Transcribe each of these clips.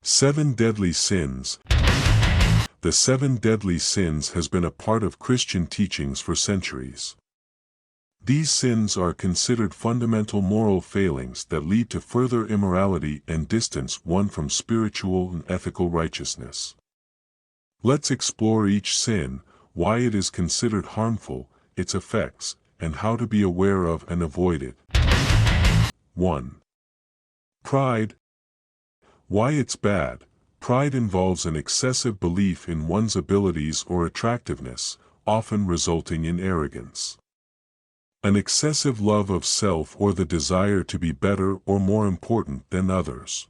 7 Deadly Sins. The 7 deadly sins has been a part of Christian teachings for centuries. These sins are considered fundamental moral failings that lead to further immorality and distance one from spiritual and ethical righteousness. Let's explore each sin, why it is considered harmful, its effects, and how to be aware of and avoid it. 1. Pride. Why it's bad. Pride involves an excessive belief in one's abilities or attractiveness, often resulting in arrogance. An excessive love of self or the desire to be better or more important than others.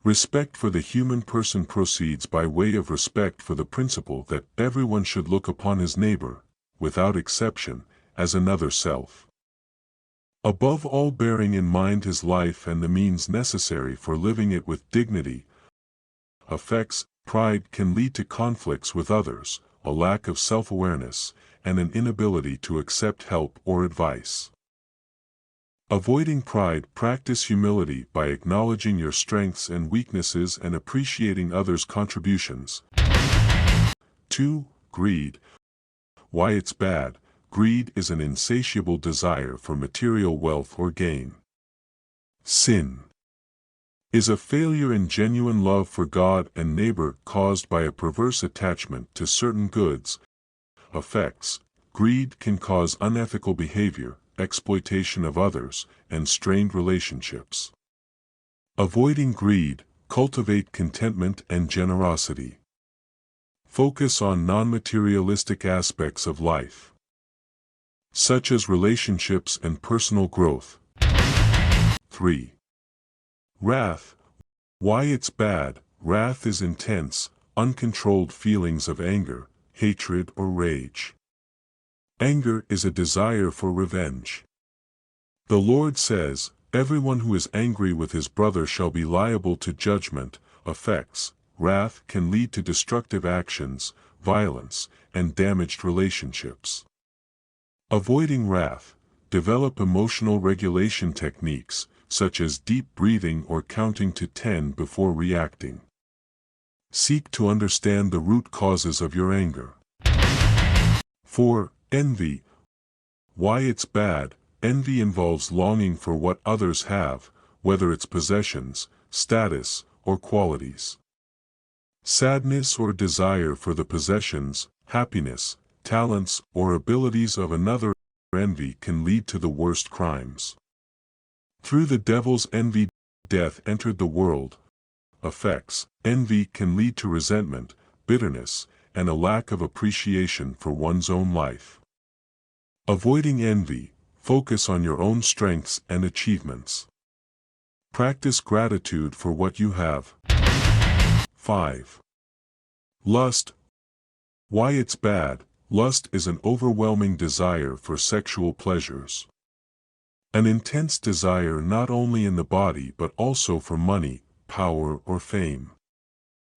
Respect for the human person proceeds by way of respect for the principle that everyone should look upon his neighbor, without exception, as another self. Above all, bearing in mind his life and the means necessary for living it with dignity. Effects. Pride can lead to conflicts with others, a lack of self-awareness, and an inability to accept help or advice. Avoiding pride. Practice humility by acknowledging your strengths and weaknesses and appreciating others' contributions. 2. Greed. Why it's bad. Greed is an insatiable desire for material wealth or gain. Sin is a failure in genuine love for God and neighbor caused by a perverse attachment to certain goods. Effects. Greed can cause unethical behavior, exploitation of others, and strained relationships. Avoiding greed. Cultivate contentment and generosity. Focus on non-materialistic aspects of life, such as relationships and personal growth. 3. Wrath. Why it's bad. Wrath is intense, uncontrolled feelings of anger, hatred or rage. Anger is a desire for revenge. The Lord says, "Everyone who is angry with his brother shall be liable to judgment." Effects. Wrath can lead to destructive actions, violence, and damaged relationships. Avoiding wrath. Develop emotional regulation techniques, such as deep breathing or counting to 10 before reacting. Seek to understand the root causes of your anger. 4. Envy. Why it's bad. Envy involves longing for what others have, whether it's possessions, status, or qualities. Sadness or desire for the possessions, happiness, talents, or abilities of another. Envy can lead to the worst crimes. Through the devil's envy, death entered the world. Effects. Envy can lead to resentment, bitterness, and a lack of appreciation for one's own life. Avoiding envy. Focus on your own strengths and achievements. Practice gratitude for what you have. 5. Lust. Why it's bad. Lust is an overwhelming desire for sexual pleasures. An intense desire not only in the body but also for money, power or fame.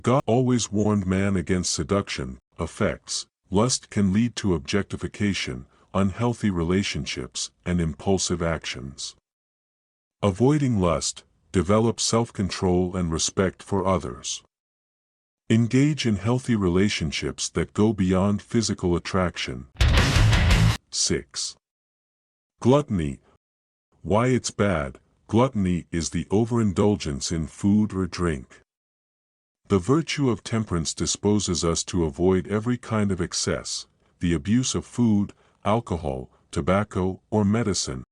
God always warned man against seduction. Effects. Lust can lead to objectification, unhealthy relationships, and impulsive actions. Avoiding lust. Develop self-control and respect for others. Engage in healthy relationships that go beyond physical attraction. 6. Gluttony. Why it's bad. Gluttony is the overindulgence in food or drink. The virtue of temperance disposes us to avoid every kind of excess, the abuse of food, alcohol, tobacco, or medicine.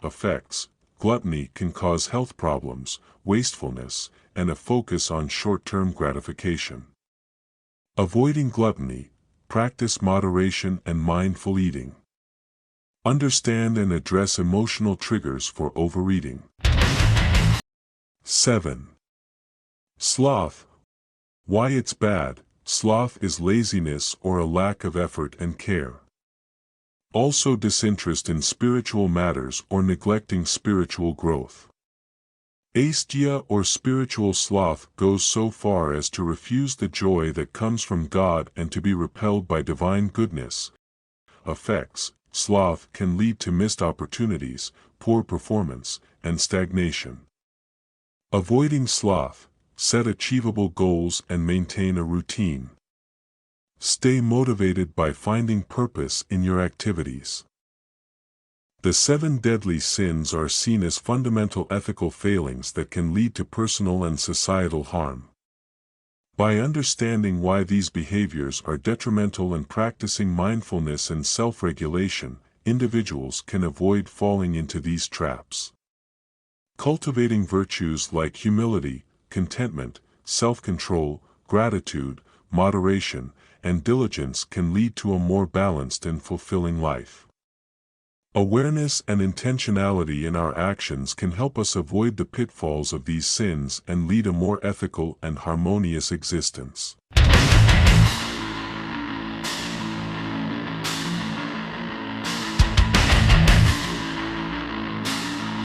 Effects. Gluttony can cause health problems, wastefulness, and a focus on short-term gratification. Avoiding gluttony. Practice moderation and mindful eating. Understand and address emotional triggers for overeating. 7. Sloth. Why it's bad. Sloth is laziness or a lack of effort and care. Also disinterest in spiritual matters or neglecting spiritual growth. Asteia or spiritual sloth goes so far as to refuse the joy that comes from God and to be repelled by divine goodness. Effects. Sloth can lead to missed opportunities, poor performance, and stagnation. Avoiding sloth. set achievable goals and maintain a routine. Stay motivated by finding purpose in your activities. The 7 deadly sins are seen as fundamental ethical failings that can lead to personal and societal harm. By understanding why these behaviors are detrimental and practicing mindfulness and self-regulation, individuals can avoid falling into these traps. Cultivating virtues like humility, contentment, self-control, gratitude, moderation, and diligence can lead to a more balanced and fulfilling life. Awareness and intentionality in our actions can help us avoid the pitfalls of these sins and lead a more ethical and harmonious existence.